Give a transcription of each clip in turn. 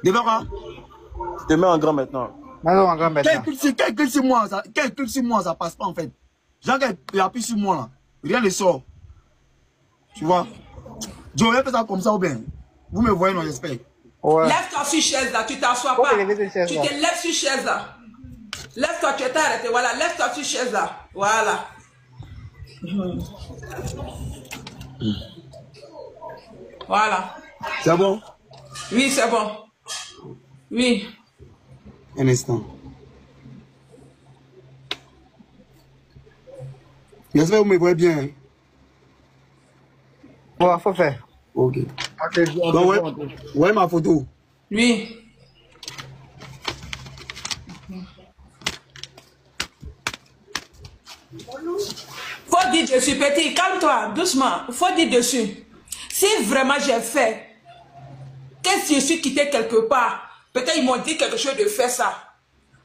Devant quoi? Je te mets en grand maintenant. Maintenant, en grand maintenant. Quel clip sur moi, ça passe pas en fait. Genre, il appuie sur moi là. Rien ne sort. Tu vois? Je vais faire ça comme ça ou bien. Vous me voyez, non, j'espère. Ouais. Lève-toi sur chaise là, tu t'assois pas. Tu te lèves sur chaise là. Lève-toi, tu es arrêté. Voilà, lève-toi sur chaise là. Voilà. Voilà. C'est bon? Oui, c'est bon. Oui. Un instant. J'espère que vous me voyez bien. Hein? Ouais, faut faire. Ok. Donc, ouais, ma photo. Oui. Faut dire dessus, petit, calme-toi, doucement. Faut dire dessus. Si vraiment j'ai fait, que si je suis quitté quelque part, peut-être ils m'ont dit quelque chose de faire ça.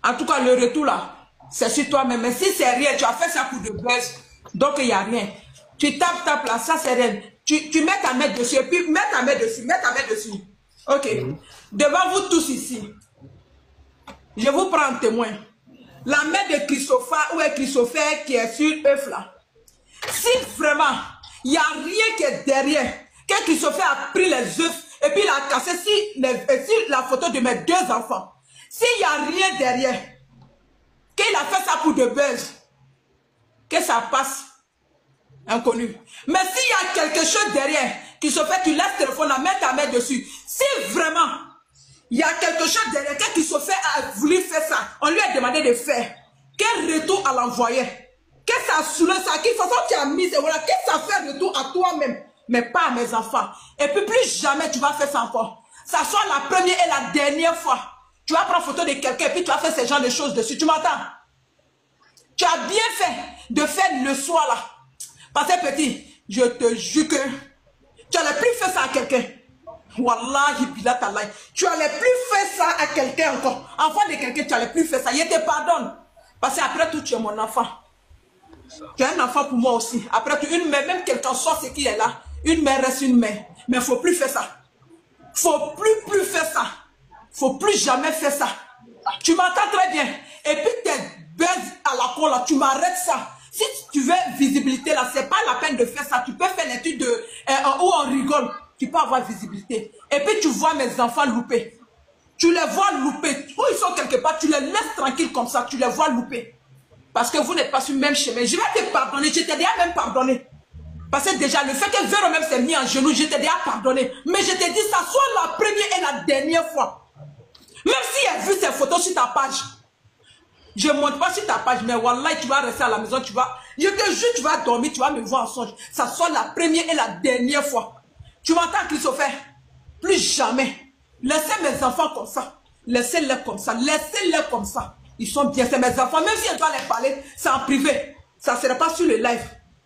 En tout cas, le retour là, c'est sur toi-même. Mais si c'est rien, tu as fait ça pour de buzz, donc il n'y a rien. Tu tapes là, ça c'est rien. Tu mets ta main dessus, et puis mets ta main dessus. Ok. Devant vous tous ici, je vous prends en témoin. La main de Christopher, ou est Christopher qui est sur œuf là. Si vraiment, il n'y a rien qui est derrière, que Christopher a pris les œufs, et puis il a cassé si la photo de mes deux enfants. S'il n'y a rien derrière, qu'il a fait ça pour de buzz, que ça passe inconnu. Mais s'il y a quelque chose derrière, Christopher, tu laisses le téléphone, mets ta main dessus. Si vraiment, il y a quelque chose derrière, que Christopher a voulu faire ça, on lui a demandé de faire. Quel retour à l'envoyer? Que ça soulève ça? Quelle façon tu as mis? Voilà, que ça fait retour à toi-même, mais pas à mes enfants. Et puis plus jamais tu vas faire ça encore. Ça soit la première et la dernière fois. Tu vas prendre photo de quelqu'un et puis tu vas faire ce genre de choses dessus. Tu m'entends? Tu as bien fait de faire le soir là. Parce que petit, je te jure que tu n'allais plus faire ça à quelqu'un. Wallahi billah tallah. Tu n'allais plus faire ça à quelqu'un encore. Enfant de quelqu'un, tu n'allais plus faire ça. Je te pardonne. Parce qu'après tout, tu es mon enfant. Tu es un enfant pour moi aussi. Après tout, une mère, même quelqu'un sort ce qui est là. Une mère reste une mère. Mais il ne faut plus faire ça. Il ne faut plus faire ça. Il ne faut plus jamais faire ça. Tu m'entends très bien. Et puis tes buzz à la con là, tu m'arrêtes ça. Si tu veux visibilité là, c'est pas la peine de faire ça. Tu peux faire l'étude de où on rigole. Tu peux avoir visibilité. Et puis tu vois mes enfants louper. Tu les vois louper. Où ils sont quelque part, tu les laisses tranquilles comme ça. Tu les vois louper. Parce que vous n'êtes pas sur le même chemin. Je vais te pardonner. Je t'ai déjà même pardonné. Parce que déjà, le fait que Véro même s'est mis en genoux, je t'ai déjà pardonné. Mais je t'ai dit, ça soit la première et la dernière fois. Même si elle a vu ces photos sur ta page. Je ne monte pas sur ta page, mais wallah, tu vas rester à la maison, tu vas... Je te jure, tu vas dormir, tu vas me voir en songe. Ça soit la première et la dernière fois. Tu m'entends, Christopher? Plus jamais. Laissez mes enfants comme ça. Laissez-les comme ça. Laissez-les comme ça. Ils sont bien, c'est mes enfants. Même si elle doit les parler, c'est en privé. Ça ne sera pas sur le live.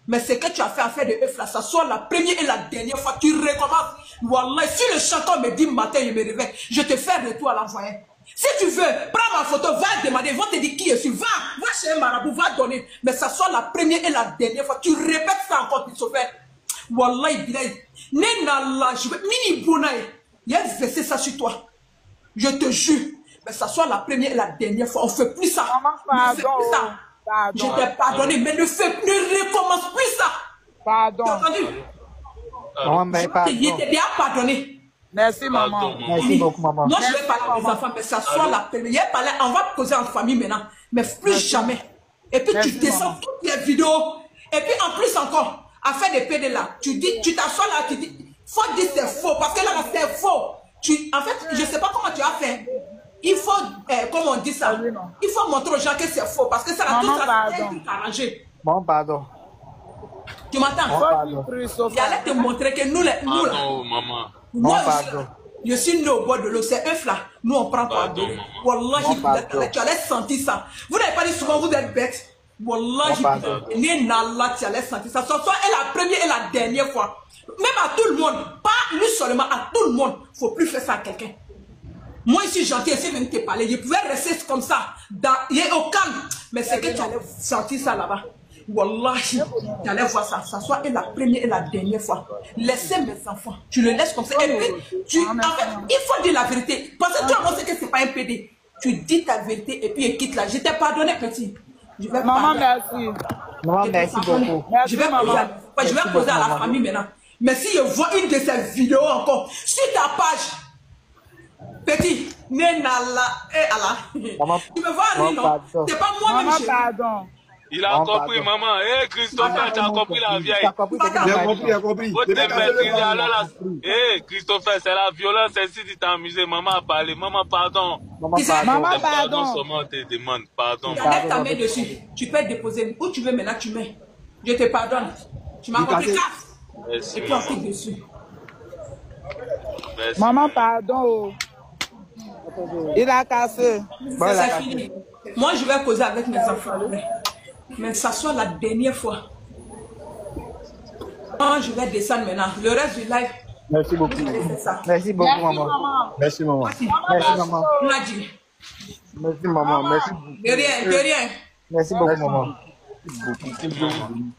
Mais ce que tu as fait à faire de œuf là, ça soit la première et la dernière fois. Tu recommences. Wallah, si le chanteur me dit matin, je me réveille, je te fais retour à l'envoyer. Si tu veux, prends ma photo, va demander, ils vont te dire qui je suis. Va chez un marabout, va donner. Mais ça soit la première et la dernière fois. Tu répètes ça encore, Christopher. Wallah, Nenallah, je vais mini bonaï. Il y a versé ça sur toi. Je te jure. Mais ça soit la première et la dernière fois. On ne fait plus ça. Maman, ne fais plus ça. Pardon. Je t'ai pardonné, mais ne recommence plus ça. Pardon. Tu as entendu? Maman, mais pardon. Je t'ai déjà pardonné. Merci, maman. Merci beaucoup, maman. Moi, je vais parler à mes enfants, mais ça soit la première. On va causer en famille maintenant, mais plus jamais. Et puis, tu descends toutes les vidéos. Et puis, en plus encore, à faire des PD là, tu dis, tu t'assois là, tu dis, faut dire c'est faux, parce que là, c'est faux. En fait, je ne sais pas comment tu as fait. Il faut, comment on dit ça, il faut montrer aux gens que c'est faux, parce que ça a tout arrangé. Bon, pardon. Tu m'entends? Il allait te montrer que nous, là, maman. moi, je suis né au bord de l'eau, c'est œuf là. Nous, on prend pardon. Wallahi, tu allais sentir ça. Vous n'avez pas dit souvent, vous êtes bête. Wallahi, tu allais sentir ça. Ça soit la première et la dernière fois. Même à tout le monde, pas lui seulement, à tout le monde. Il ne faut plus faire ça à quelqu'un. Moi, je suis gentil, si je viens te parler, je pouvais rester comme ça, au calme. Mais c'est que tu allais sentir ça là-bas. Wallahi, tu allais voir ça. Ça soit la première et la dernière fois. Laissez mes enfants. Tu le laisses comme ça. Et puis, en fait, il faut dire la vérité. Parce que tu annonces que c'est pas un PD. Tu dis ta vérité et puis quitte là. Je t'ai pardonné, petit. Je vais Maman, pardonner. merci. Maman, merci beaucoup. Je vais poser à la famille maintenant. Mais si je vois une de ces vidéos encore sur ta page, petit, Nenala et Allah, tu me vois rire, non? C'est pas moi-même. Maman, pardon. Il a compris, maman. Eh, Christopher, tu as compris la vieille. Tu as compris que Il a compris. Faut te maîtriser. Alors là, eh, Christopher, c'est la violence. Si tu t'es amusé, maman a parlé. Maman, pardon. Maman, Maman, C'est pardon pardon. seulement, on te demande. Pardon. Tu mets ta main dessus. Tu peux déposer où tu veux maintenant, tu mets. Je te pardonne. Tu m'as compris, casse. Merci, Et puis on maman. clique dessus. Merci. Maman, pardon. Il a cassé. C'est fini. Moi, je vais causer avec mes enfants. Mais ça soit la dernière fois. Quand je vais descendre maintenant, le reste du live, Merci beaucoup. c'est ça. Merci beaucoup, maman. Merci, maman. Merci, maman. Nadji. Merci, maman. Merci. De rien, de rien. Merci beaucoup, maman. Maman.